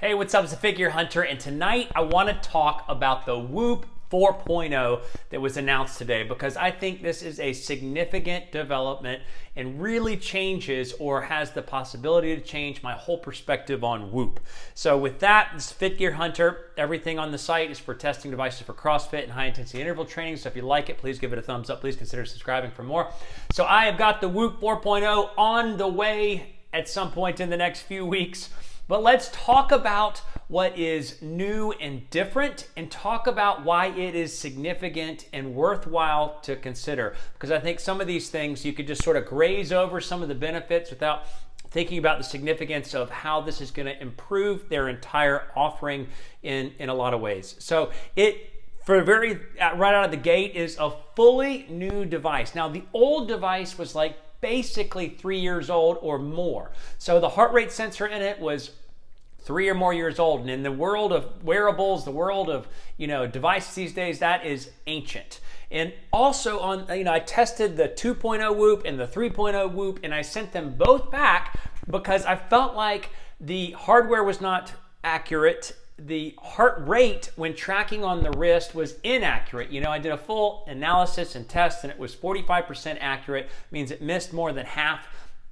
Hey, what's up? It's the Figure Hunter, and tonight I want to talk about the Whoop 4.0 that was announced today because I think this is a significant development and really changes or has the possibility to change my whole perspective on Whoop. So with that, this is Fit Gear Hunter. Everything on the site is for testing devices for CrossFit and high intensity interval training. So if you like it, please give it a thumbs up. Please consider subscribing for more. So I have got the Whoop 4.0 on the way at some point in the next few weeks. But let's talk about what is new and different and talk about why it is significant and worthwhile to consider. Because I think some of these things you could just sort of graze over some of the benefits without thinking about the significance of how this is going to improve their entire offering in a lot of ways. So right out of the gate is a fully new device. Now the old device was like basically 3 years old or more. So the heart rate sensor in it was 3 or more years old. And in the world of wearables, the world of, devices these days, that is ancient. And also I tested the 2.0 Whoop and the 3.0 Whoop, and I sent them both back because I felt like the hardware was not accurate. The heart rate when tracking on the wrist was inaccurate. I did a full analysis and test, and it was 45% accurate. Means it missed more than half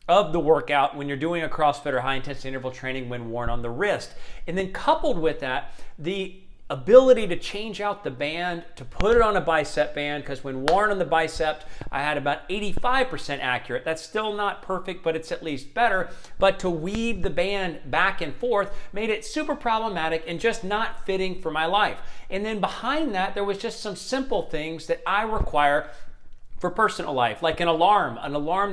of the workout when you're doing a CrossFit or high intensity interval training when worn on the wrist. And then coupled with that, the ability to change out the band, to put it on a bicep band, because when worn on the bicep, I had about 85% accurate. That's still not perfect, but it's at least better. But to weave the band back and forth made it super problematic and just not fitting for my life. And then behind that, there was just some simple things that I require for personal life, like an alarm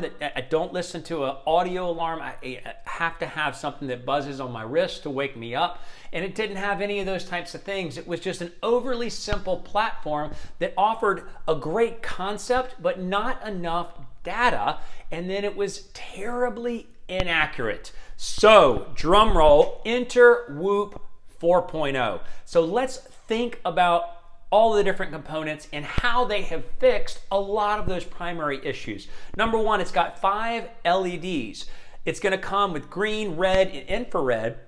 that I don't listen to an audio alarm. I have to have something that buzzes on my wrist to wake me up. And it didn't have any of those types of things. It was just an overly simple platform that offered a great concept, but not enough data. And then it was terribly inaccurate. So drum roll, enter Whoop 4.0. So let's think about all the different components and how they have fixed a lot of those primary issues. Number one, it's got 5 LEDs. It's going to come with green, red, and infrared,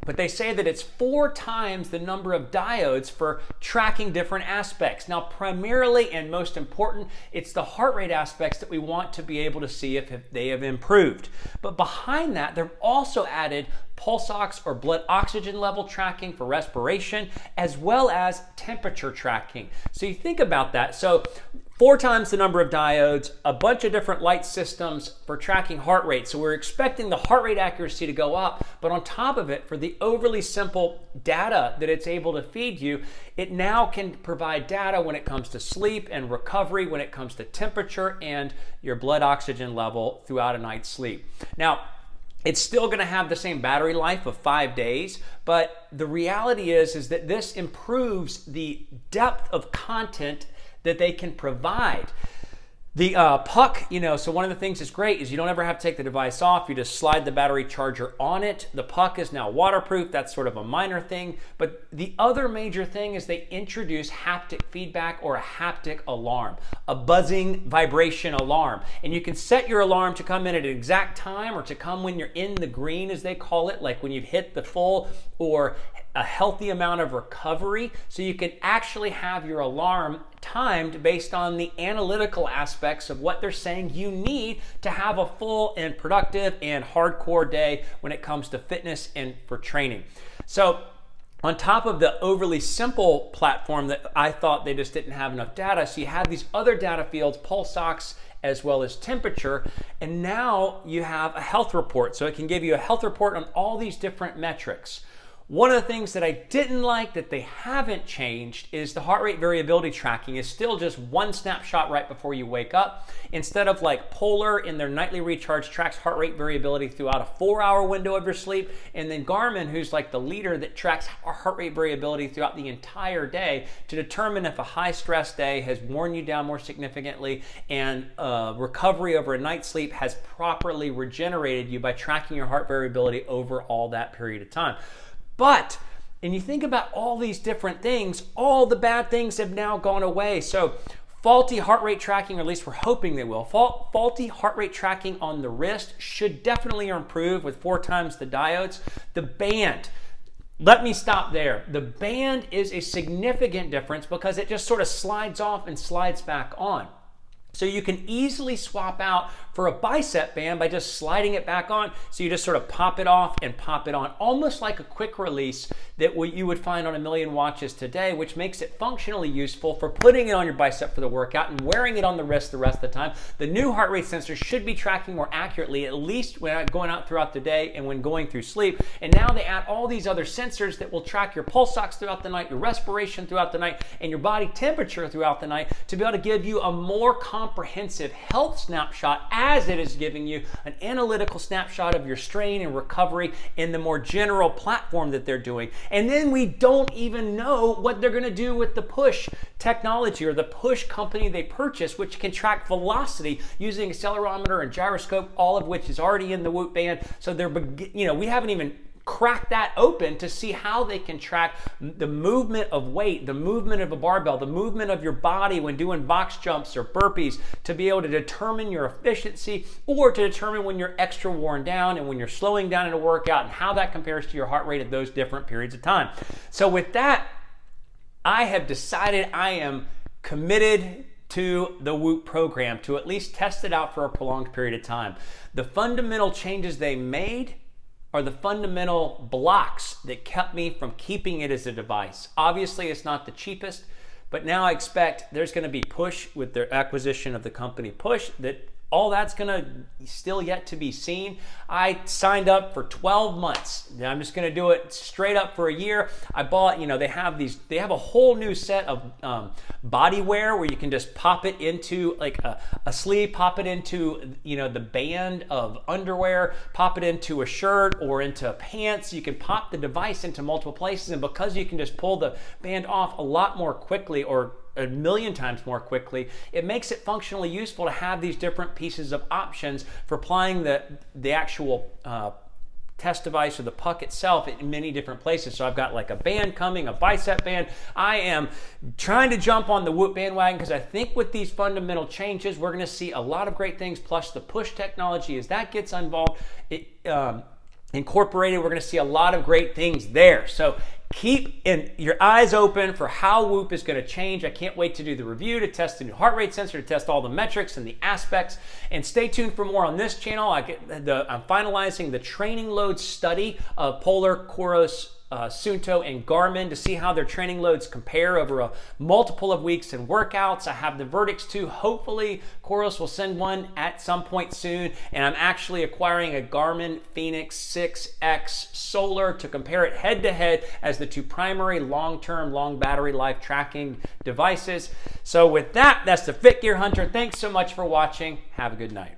but they say that it's 4 times the number of diodes for tracking different aspects. Now, primarily and most important, it's the heart rate aspects that we want to be able to see if they have improved. But behind that, they've also added pulse ox or blood oxygen level tracking for respiration, as well as temperature tracking. So you think about that. So 4 times the number of diodes, a bunch of different light systems for tracking heart rate. So we're expecting the heart rate accuracy to go up, but on top of it, for the overly simple data that it's able to feed you, it now can provide data when it comes to sleep and recovery, when it comes to temperature and your blood oxygen level throughout a night's sleep. Now, it's still going to have the same battery life of 5 days, but the reality is that this improves the depth of content that they can provide. The puck, so one of the things that's great is you don't ever have to take the device off. You just slide the battery charger on it. The puck is now waterproof. That's sort of a minor thing. But the other major thing is they introduce haptic feedback or a haptic alarm, a buzzing vibration alarm. And you can set your alarm to come in at an exact time or to come when you're in the green, as they call it, like when you've hit the full or a healthy amount of recovery. So you can actually have your alarm timed based on the analytical aspects of what they're saying you need to have a full and productive and hardcore day when it comes to fitness and for training. So on top of the overly simple platform that I thought they just didn't have enough data, so you have these other data fields, pulse ox, as well as temperature, and now you have a health report. So it can give you a health report on all these different metrics. One of the things that I didn't like that they haven't changed is the heart rate variability tracking is still just one snapshot right before you wake up. Instead of like Polar in their nightly recharge tracks heart rate variability throughout a 4-hour window of your sleep, and then Garmin, who's like the leader that tracks heart rate variability throughout the entire day to determine if a high stress day has worn you down more significantly and recovery over a night's sleep has properly regenerated you by tracking your heart variability over all that period of time. But, and you think about all these different things, all the bad things have now gone away. So faulty heart rate tracking, or at least we're hoping they will, faulty heart rate tracking on the wrist should definitely improve with 4 times the diodes. The band, let me stop there. The band is a significant difference because it just sort of slides off and slides back on. So you can easily swap out for a bicep band by just sliding it back on. So you just sort of pop it off and pop it on, almost like a quick release that you would find on a million watches today, which makes it functionally useful for putting it on your bicep for the workout and wearing it on the wrist the rest of the time. The new heart rate sensor should be tracking more accurately, at least when going out throughout the day and when going through sleep. And now they add all these other sensors that will track your pulse ox throughout the night, your respiration throughout the night, and your body temperature throughout the night to be able to give you a more comprehensive health snapshot, as it is giving you an analytical snapshot of your strain and recovery in the more general platform that they're doing. And then we don't even know what they're going to do with the push technology, or the push company they purchased, which can track velocity using accelerometer and gyroscope, all of which is already in the Whoop band. So we haven't even crack that open to see how they can track the movement of weight, the movement of a barbell, the movement of your body when doing box jumps or burpees, to be able to determine your efficiency, or to determine when you're extra worn down and when you're slowing down in a workout, and how that compares to your heart rate at those different periods of time. So with that, I have decided I am committed to the Whoop program to at least test it out for a prolonged period of time. The fundamental changes they made are the fundamental blocks that kept me from keeping it as a device. Obviously, it's not the cheapest, but now I expect there's going to be push with their acquisition of the company Push, that all that's going to still yet to be seen. I signed up for 12 months. I'm just going to do it straight up for a year. I bought, they have a whole new set of body wear where you can just pop it into like a sleeve, pop it into, the band of underwear, pop it into a shirt or into pants. You can pop the device into multiple places, and because you can just pull the band off a lot more quickly, or a million times more quickly, it makes it functionally useful to have these different pieces of options for applying the actual test device or the puck itself in many different places. So I've got like a band coming, a bicep band. I am trying to jump on the Whoop bandwagon because I think with these fundamental changes, we're going to see a lot of great things, plus the push technology, as that gets involved, incorporated, we're going to see a lot of great things there. So keep your eyes open for how Whoop is going to change. I can't wait to do the review, to test the new heart rate sensor, to test all the metrics and the aspects. And stay tuned for more on this channel. I'm finalizing the training load study of Polar, Coros, Sunto, and Garmin to see how their training loads compare over a multiple of weeks and workouts. I have the verdicts too. Hopefully Coros will send one at some point soon, and I'm actually acquiring a Garmin Fenix 6X Solar to compare it head to head as the two primary long-term, long battery life tracking devices. So with that, that's the Fit Gear Hunter. Thanks so much for watching. Have a good night.